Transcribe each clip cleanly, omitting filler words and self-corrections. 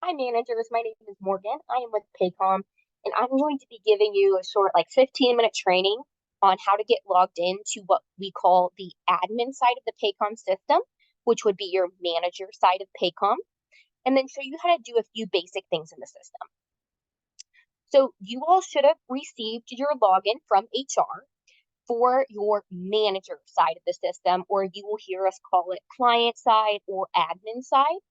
Hi, managers. My name is Morgan. I am with Paycom, and I'm going to be giving you a short, 15-minute training on how to get logged into what we call the admin side of the Paycom system, which would be your manager side of Paycom, and then show you how to do a few basic things in the system. So you all should have received your login from HR for your manager side of the system, or you will hear us call it client side or admin side.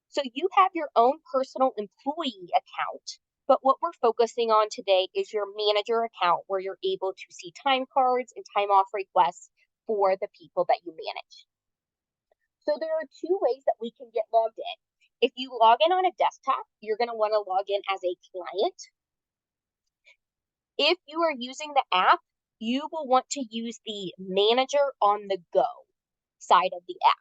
So you have your own personal employee account, but what we're focusing on today is your manager account where you're able to see time cards and time off requests for the people that you manage. So there are two ways that we can get logged in. If you log in on a desktop, you're going to want to log in as a client. If you are using the app, you will want to use the manager on the go side of the app.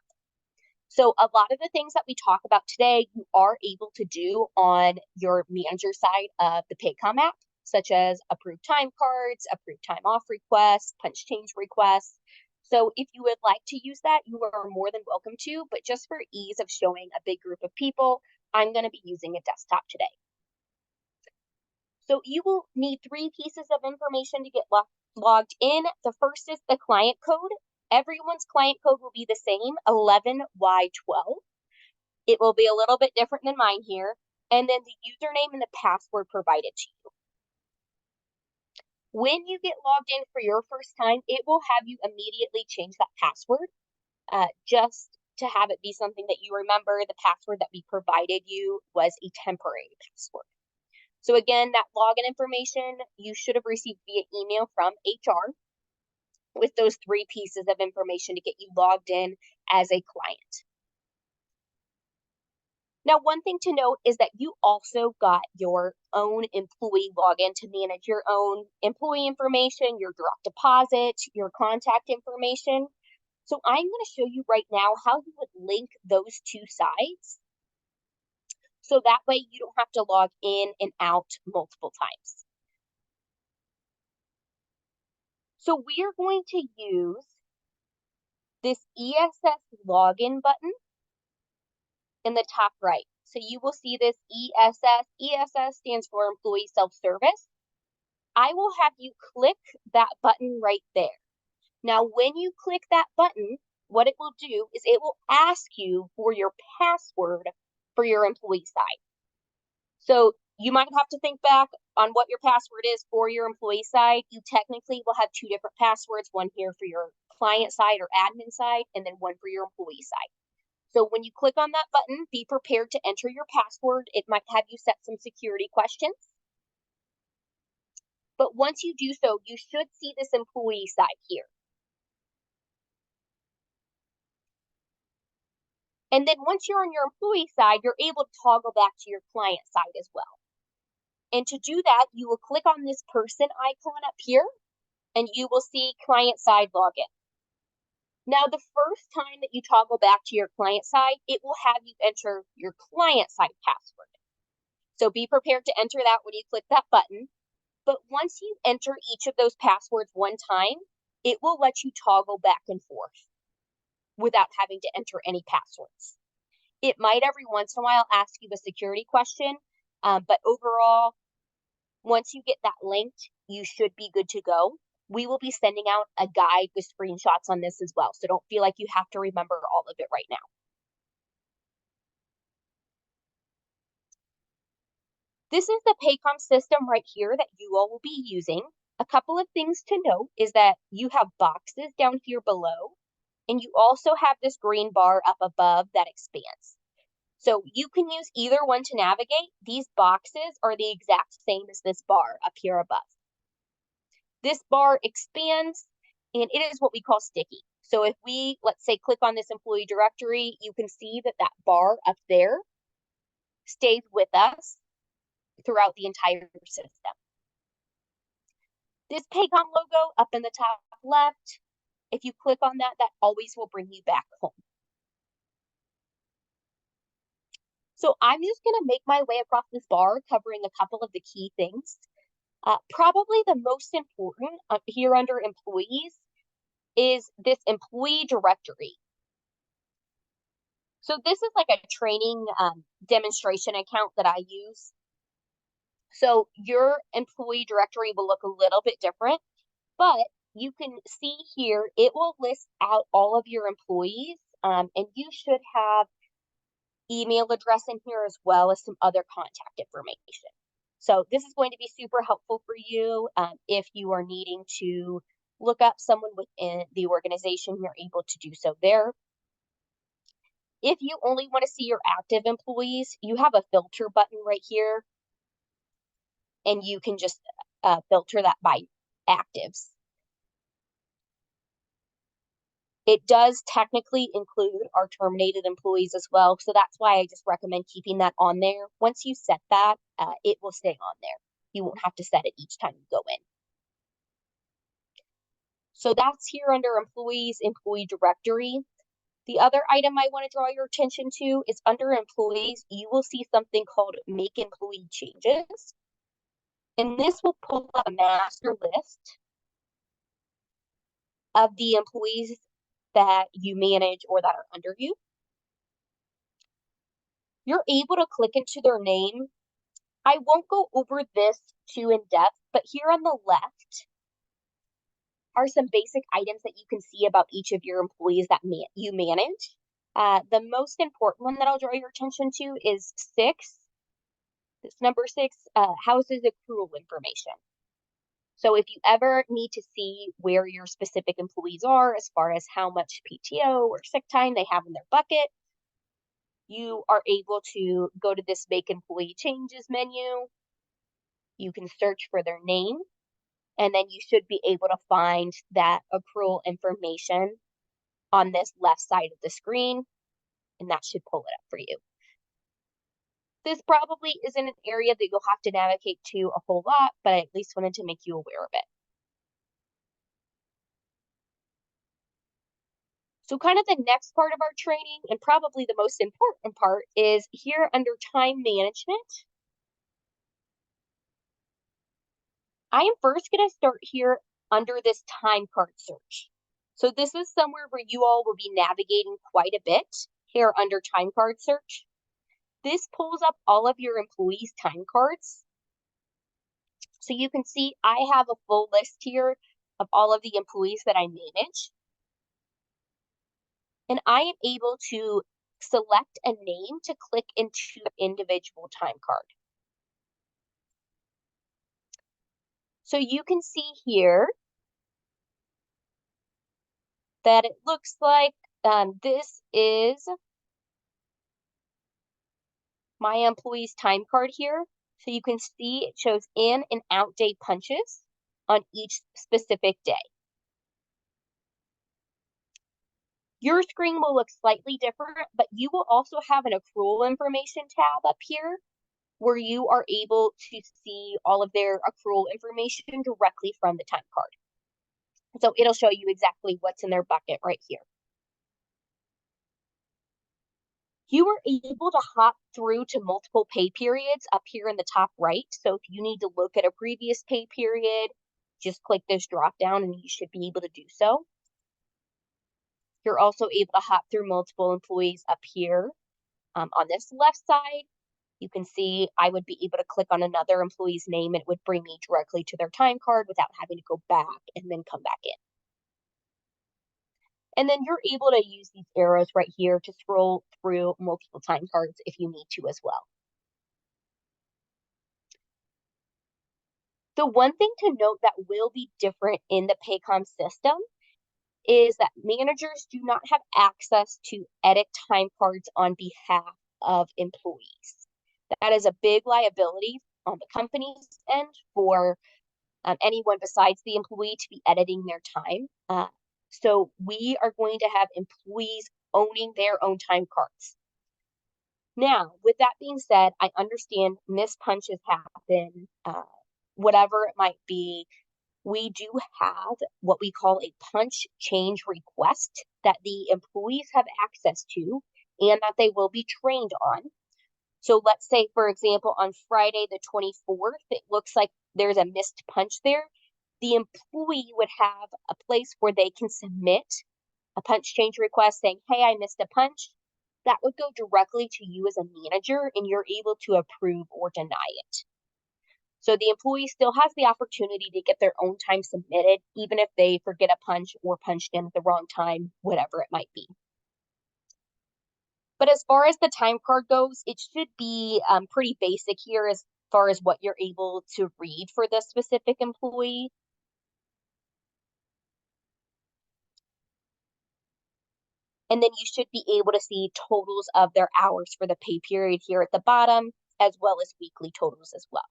So a lot of the things that we talk about today, you are able to do on your manager side of the Paycom app, such as approve time cards, approve time off requests, punch change requests. So if you would like to use that, you are more than welcome to, but just for ease of showing a big group of people, I'm going to be using a desktop today. So you will need three pieces of information to get logged in. The first is the client code. Everyone's client code will be the same, 11Y12. It will be a little bit different than mine here. And then the username and the password provided to you. When you get logged in for your first time, it will have you immediately change that password just to have it be something that you remember. The password that we provided you was a temporary password. So again, that login information you should have received via email from HR with those three pieces of information to get you logged in as a client. Now, one thing to note is that you also got your own employee login to manage your own employee information, your direct deposit, your contact information. So I'm going to show you right now how you would link those two sides. So that way you don't have to log in and out multiple times. So we are going to use this ESS login button in the top right. So you will see this ESS. ESS stands for Employee Self-Service. I will have you click that button right there. Now, when you click that button, what it will do is it will ask you for your password for your employee side. So you might have to think back on what your password is for your employee side. You technically will have two different passwords, one here for your client side or admin side, and then one for your employee side. So when you click on that button, be prepared to enter your password. It might have you set some security questions. But once you do so, you should see this employee side here. And then once you're on your employee side, you're able to toggle back to your client side as well. And to do that, you will click on this person icon up here, and you will see client side login. Now, the first time that you toggle back to your client side, it will have you enter your client side password. So be prepared to enter that when you click that button. But once you enter each of those passwords one time, it will let you toggle back and forth without having to enter any passwords. It might every once in a while ask you a security question, but overall, once you get that linked, you should be good to go. We will be sending out a guide with screenshots on this as well, so don't feel like you have to remember all of it right now. This is the Paycom system right here that you all will be using. A couple of things to note is that you have boxes down here below, and you also have this green bar up above that expands. So you can use either one to navigate. These boxes are the exact same as this bar up here above. This bar expands, and it is what we call sticky. So if we, let's say, click on this employee directory, you can see that that bar up there stays with us throughout the entire system. This Paycom logo up in the top left, if you click on that, that always will bring you back home. So I'm just going to make my way across this bar, covering a couple of the key things. Probably the most important here under employees is this employee directory. So this is like a training demonstration account that I use. So your employee directory will look a little bit different, but you can see here, it will list out all of your employees, and you should have email address in here as well as some other contact information. So this is going to be super helpful for you if you are needing to look up someone within the organization, you're able to do so there. If you only want to see your active employees, you have a filter button right here, and you can just filter that by actives. It does technically include our terminated employees as well, so that's why I just recommend keeping that on there. Once you set that, it will stay on there. You won't have to set it each time you go in. So that's here under employees, employee directory. The other item I want to draw your attention to is under employees, you will see something called make employee changes. And this will pull up a master list of the employees that you manage or that are under you. You're able to click into their name. I won't go over this too in depth, but here on the left are some basic items that you can see about each of your employees that you manage. The most important one that I'll draw your attention to is 6. This number 6, houses accrual information. So if you ever need to see where your specific employees are as far as how much PTO or sick time they have in their bucket, you are able to go to this Make Employee Changes menu. You can search for their name, and then you should be able to find that accrual information on this left side of the screen, and that should pull it up for you. This probably isn't an area that you'll have to navigate to a whole lot, but I at least wanted to make you aware of it. So kind of the next part of our training, and probably the most important part, is here under time management. I am first going to start here under this time card search. So this is somewhere where you all will be navigating quite a bit here under time card search. This pulls up all of your employees' time cards. So you can see I have a full list here of all of the employees that I manage. And I am able to select a name to click into the individual time card. So you can see here that it looks like this is my employee's time card here. So you can see it shows in and out day punches on each specific day. Your screen will look slightly different, but you will also have an accrual information tab up here where you are able to see all of their accrual information directly from the time card. So it'll show you exactly what's in their bucket right here. You are able to hop through to multiple pay periods up here in the top right. So if you need to look at a previous pay period, just click this drop down and you should be able to do so. You're also able to hop through multiple employees up here. On this left side, you can see I would be able to click on another employee's name and it would bring me directly to their time card without having to go back and then come back in. And then you're able to use these arrows right here to scroll through multiple time cards if you need to as well. The one thing to note that will be different in the Paycom system is that managers do not have access to edit time cards on behalf of employees. That is a big liability on the company's end for anyone besides the employee to be editing their time. So we are going to have employees owning their own time cards. Now, with that being said, I understand missed punches happen, whatever it might be. We do have what we call a punch change request that the employees have access to and that they will be trained on. So let's say, for example, on Friday the 24th, it looks like there's a missed punch there. The employee would have a place where they can submit a punch change request saying, hey, I missed a punch. that would go directly to you as a manager, and you're able to approve or deny it. So the employee still has the opportunity to get their own time submitted, even if they forget a punch or punched in at the wrong time, whatever it might be. But as far as the time card goes, it should be pretty basic here as far as what you're able to read for this specific employee. And then you should be able to see totals of their hours for the pay period here at the bottom, as well as weekly totals as well.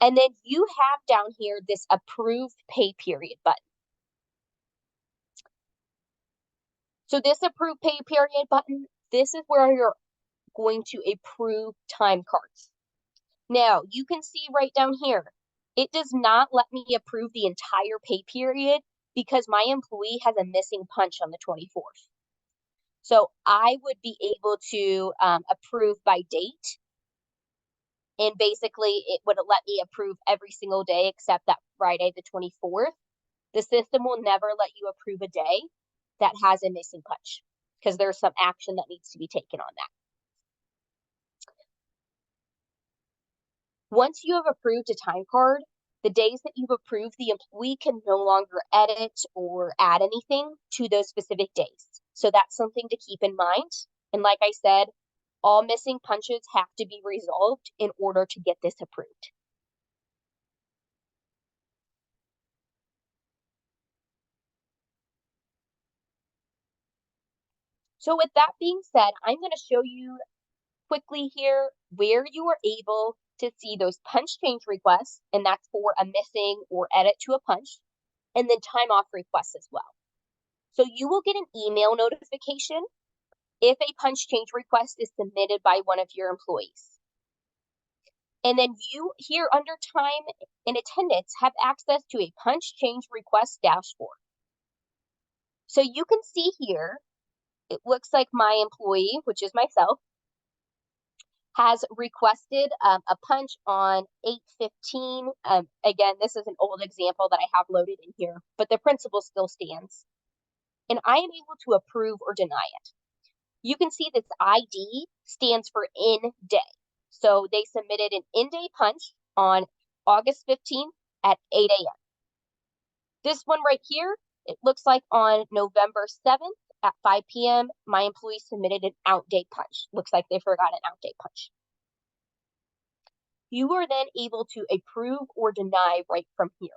And then you have down here this approved pay period button. So this approved pay period button, this is where you're going to approve time cards. Now, you can see right down here, it does not let me approve the entire pay period because my employee has a missing punch on the 24th. So I would be able to approve by date. And basically, it would let me approve every single day except that Friday, the 24th. The system will never let you approve a day that has a missing punch because there's some action that needs to be taken on that. Once you have approved a time card, the days that you've approved, the employee can no longer edit or add anything to those specific days. So that's something to keep in mind. And like I said, all missing punches have to be resolved in order to get this approved. So with that being said, I'm going to show you quickly here where you are able to see those punch change requests, and that's for a missing or edit to a punch, and then time off requests as well. So you will get an email notification if a punch change request is submitted by one of your employees. And then you here under time and attendance have access to a punch change request dashboard. So you can see here, it looks like my employee, which is myself, has requested a punch on 8/15. Again, this is an old example that I have loaded in here, but the principle still stands. And I am able to approve or deny it. You can see this ID stands for in day. So they submitted an in-day punch on August 15th at 8 a.m. This one right here, it looks like on November 7th at 5 p.m., my employee submitted an out-day punch. Looks like they forgot an out-day punch. You are then able to approve or deny right from here.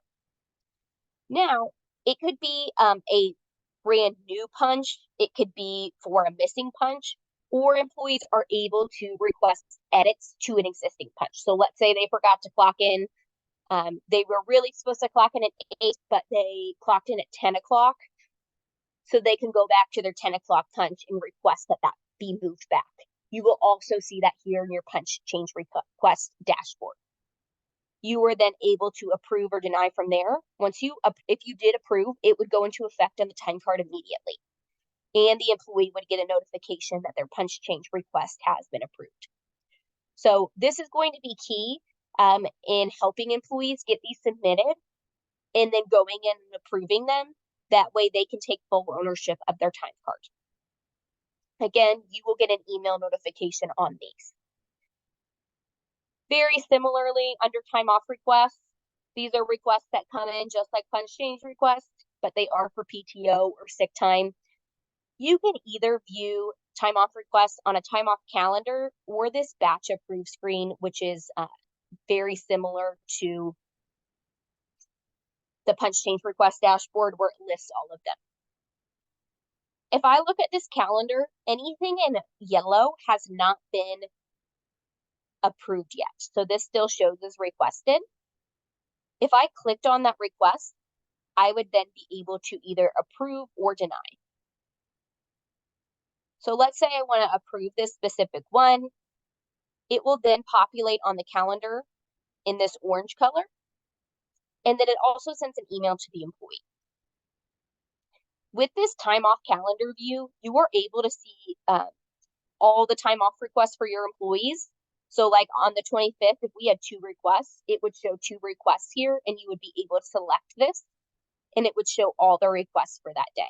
Now, it could be a brand new punch. It could be for a missing punch, or employees are able to request edits to an existing punch. So let's say they forgot to clock in. They were really supposed to clock in at 8, but they clocked in at 10 o'clock. So they can go back to their 10 o'clock punch and request that that be moved back. You will also see that here in your punch change request dashboard. You are then able to approve or deny from there. If you did approve, it would go into effect on the time card immediately. And the employee would get a notification that their punch change request has been approved. So this is going to be key in helping employees get these submitted and then going in and approving them. That way they can take full ownership of their time card. Again, you will get an email notification on these. Very similarly, under time off requests, these are requests that come in just like punch change requests, but they are for PTO or sick time. You can either view time off requests on a time off calendar or this batch approve screen, which is very similar to the punch change request dashboard where it lists all of them. If I look at this calendar, anything in yellow has not been approved yet. So this still shows as requested. If I clicked on that request, I would then be able to either approve or deny. So let's say I want to approve this specific one. It will then populate on the calendar in this orange color. And then it also sends an email to the employee. With this time off calendar view, you are able to see all the time off requests for your employees. So like on the 25th, if we had 2 requests, it would show 2 requests here and you would be able to select this and it would show all the requests for that day.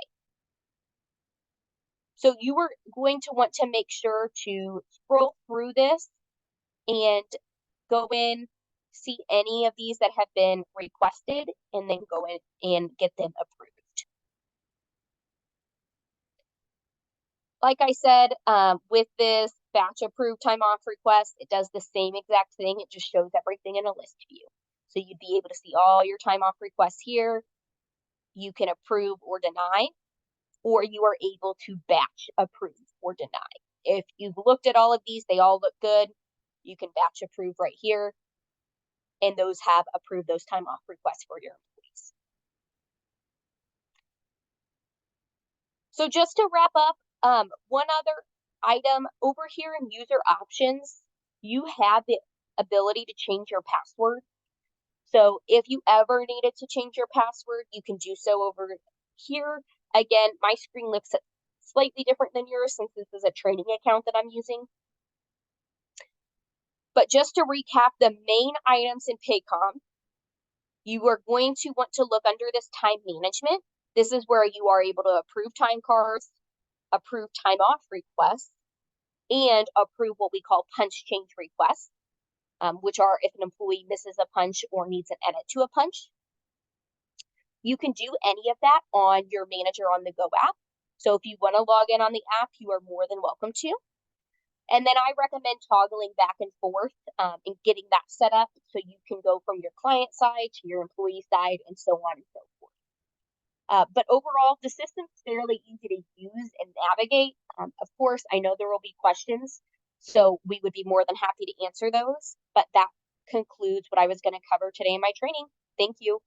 So you are going to want to make sure to scroll through this and go in, see any of these that have been requested, and then go in and get them approved. Like I said, with this batch approved time off request, it does the same exact thing. It just shows everything in a list view. So you'd be able to see all your time off requests here. You can approve or deny, or you are able to batch approve or deny. If you've looked at all of these, they all look good. You can batch approve right here, and those have approved those time off requests for your employees. So just to wrap up, one other item over here in user options, you have the ability to change your password. So if you ever needed to change your password, you can do so over here. Again, my screen looks slightly different than yours since this is a training account that I'm using. But just to recap the main items in Paycom, you are going to want to look under this time management. This is where you are able to approve time cards, approve time off requests, and approve what we call punch change requests, which are if an employee misses a punch or needs an edit to a punch. You can do any of that on your Manager on the Go app. So if you want to log in on the app, you are more than welcome to. And then I recommend toggling back and forth and getting that set up so you can go from your client side to your employee side and so on and so forth. But overall, the system's fairly easy to use and navigate. Of course, I know there will be questions, so we would be more than happy to answer those. But that concludes what I was going to cover today in my training. Thank you.